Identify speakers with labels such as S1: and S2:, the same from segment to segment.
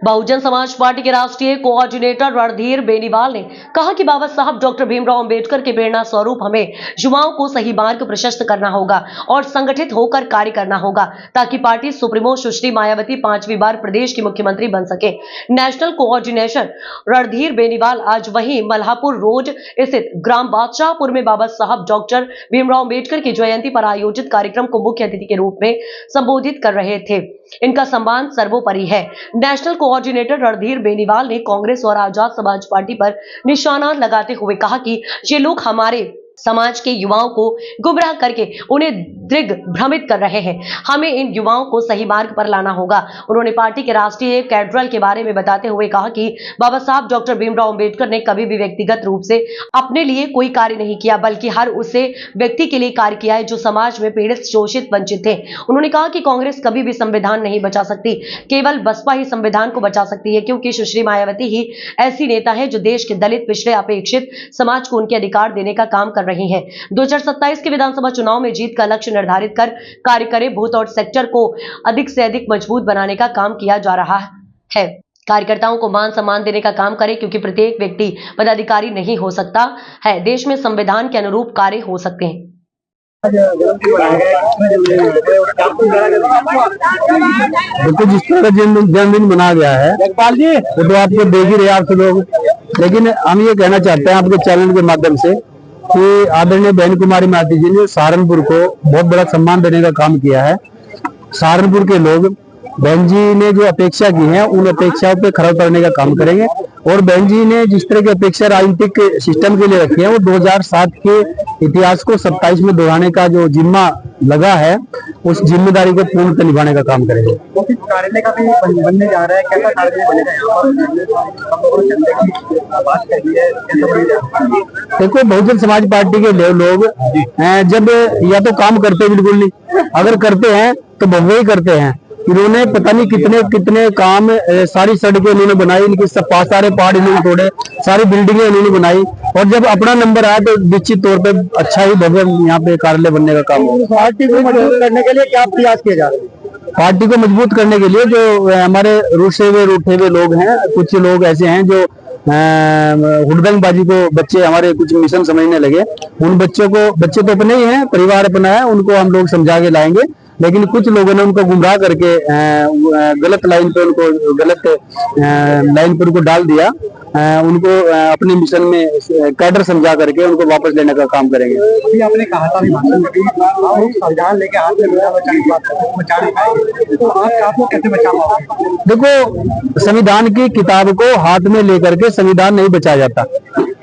S1: Bahujan Samaj party के राष्ट्रीय coordinator Randhir Beniwal ने कहा कि बाबा साहब डॉक्टर भीमराव अंबेडकर के प्रेरणा स्वरूप हमें युवाओं को सही मार्ग प्रशस्त करना होगा और संगठित होकर कार्य करना होगा ताकि पार्टी सुप्रीमो सुश्री मायावती 5वीं बार प्रदेश की मुख्यमंत्री बन सके। नेशनल कोऑर्डिनेटर रणधीर बेनीवाल आज वहीं मल्हापुर रोड स्थित ग्राम बादशाहपुर में बाबा साहब डॉक्टर भीमराव अंबेडकर की जयंती पर आयोजित कार्यक्रम को मुख्य अतिथि के रूप में संबोधित कर रहे थे। इनका सम्मान सर्वोपरि है। नेशनल कोऑर्डिनेटर रणधीर बेनीवाल ने कांग्रेस और आजाद समाज पार्टी पर निशाना लगाते हुए कहा कि ये लोग हमारे समाज के युवाओं को गुमराह करके उन्हें दिग्भ्रमित कर रहे हैं। हमें इन युवाओं को सही मार्ग पर लाना होगा। उन्होंने पार्टी के राष्ट्रीय कैडरल के बारे में बताते हुए कहा कि बाबा साहब डॉक्टर भीमराव अंबेडकर ने कभी भी व्यक्तिगत रूप से अपने लिए कोई कार्य नहीं किया, बल्कि हर उसे व्यक्ति के लिए कार्य किया है जो समाज में पीड़ित, शोषित, वंचित थे। उन्होंने कहा कि कांग्रेस कभी भी संविधान नहीं बचा सकती, केवल बसपा ही संविधान को बचा सकती है, क्योंकि सुश्री मायावती ही ऐसी नेता है जो देश के दलित, पिछड़े, अपेक्षित समाज को उनके अधिकार देने का काम कर रही है। 2027 के विधानसभा चुनाव में जीत का लक्ष्य निर्धारित कर कार्य करे। बूथ और सेक्टर को अधिक से अधिक मजबूत बनाने का काम किया जा रहा है। कार्यकर्ताओं को मान सम्मान देने का काम करें, क्योंकि प्रत्येक व्यक्ति पदाधिकारी नहीं हो सकता है। देश में संविधान के अनुरूप कार्य हो सकते हैं।
S2: देखो, जिस तरह जन्मदिन मनाया गया है वो तो आपको देख ही रहे आप सब लोग, लेकिन हम ये कहना चाहते हैं आपके चैनल के माध्यम से कि आदरणीय बहन कुमारी मायावती जी ने सहारनपुर को बहुत बड़ा सम्मान देने का काम किया है। सहारनपुर के लोग बहन जी ने जो अपेक्षा की है उन अपेक्षाओं पे खरा उतरने का काम करेंगे और बहन जी ने जिस तरह की अपेक्षा राजनीतिक सिस्टम के लिए रखी है वो 2007 के इतिहास को 27 में दोहराने का जो जिम्मा लगा है उस जिम्मेदारी को पूर्णतः निभाने का काम करेंगे।
S3: कार्यालय का भी बनने जा रहा है, कैसा कार्यालय बनेगा?
S2: देखो, बहुजन समाज पार्टी के लोग जब या तो काम करते बिल्कुल नहीं, अगर करते हैं तो बहु ही करते हैं। इन्होंने पता नहीं कितने काम, सारी सड़कें इन्होंने बनाई, इनके सारे पहाड़ इन्होंने तोड़े, सारी बिल्डिंगें इन्होंने बनाई और जब अपना नंबर आया तो निश्चित तौर पे अच्छा ही भव्य यहाँ पे कार्यालय बनने का काम हो।
S3: पार्टी को मजबूत करने के लिए क्या प्रयास किया जा रहा है?
S2: पार्टी को मजबूत करने के लिए जो हमारे रूठे हुए लोग हैं, कुछ लोग ऐसे हैं जो हुड़दंगबाजी को बच्चे हमारे कुछ मिशन समझने लगे, उन बच्चे तो अपने ही हैं, परिवार अपना है, उनको हम लोग समझा के लाएंगे। लेकिन कुछ लोगों ने उनको गुमराह करके गलत लाइन पर उनको डाल दिया। उनको अपने मिशन में कैडर समझा करके उनको वापस लेने का काम करेंगे।
S3: अभी आपने कहा था संविधान लेके हाथ में बचा नहीं पाएंगे, तो आप लोग कैसे बचा पाओगे?
S2: देखो, संविधान की किताब को हाथ में लेकर के संविधान नहीं बचाया जाता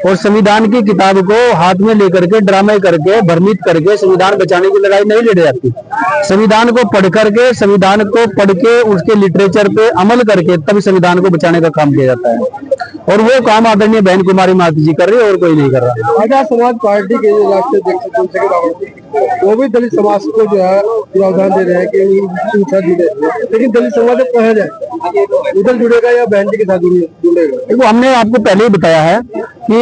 S2: और संविधान की किताब को हाथ में लेकर के ड्रामे करके भ्रमित करके संविधान बचाने की लड़ाई नहीं लड़ी जाती। संविधान को पढ़ के उसके लिटरेचर पे अमल करके तभी संविधान को बचाने का काम किया जाता है और वो काम आदरणीय बहन कुमारी मायावती जी कर रही है और कोई नहीं कर रहा।
S3: आजाद समाज पार्टी के वो भी दलित समाज को जो है प्रावधान दे रहे हैं कि लेकिन दलित समाज जब कहा जाए उधर जुड़ेगा या बहन जी के साथ जुड़ेगा?
S2: देखो, हमने आपको पहले ही बताया है कि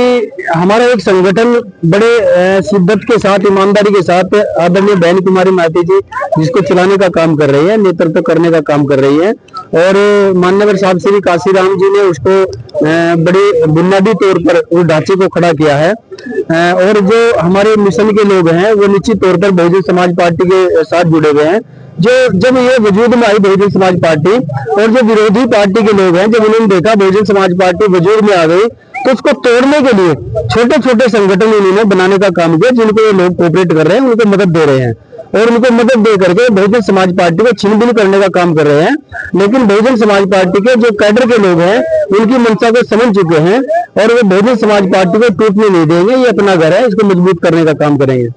S2: हमारा एक संगठन बड़े शिद्दत के साथ, ईमानदारी के साथ आदरणीय बहन कुमारी मायावती जी जिसको चलाने का काम कर रही है, नेतृत्व करने का काम कर रही है और मान्यवर साहब श्री काशीराम जी ने उसको बड़े बुनियादी तौर पर उस ढांचे को खड़ा किया है और जो हमारे मिशन के लोग हैं वो निश्चित तौर पर बहुजन समाज पार्टी के साथ जुड़े हुए हैं। जो जब ये वजूद में आई बहुजन समाज पार्टी और जो विरोधी पार्टी के लोग हैं, जब उन्होंने देखा बहुजन समाज पार्टी वजूद में आ गई तो उसको तोड़ने के लिए छोटे छोटे संगठन उन्होंने बनाने का काम किया, जिनको ये लोग कोऑपरेट कर रहे हैं, उनको मदद दे रहे हैं और उनको मदद दे करके बहुजन समाज पार्टी को छिन-भिन करने का काम कर रहे हैं। लेकिन बहुजन समाज पार्टी के जो कैडर के लोग हैं उनकी मंशा को समझ चुके हैं और वो बहुजन समाज पार्टी को टूटने नहीं देंगे। ये अपना घर है, इसको मजबूत करने का काम करेंगे।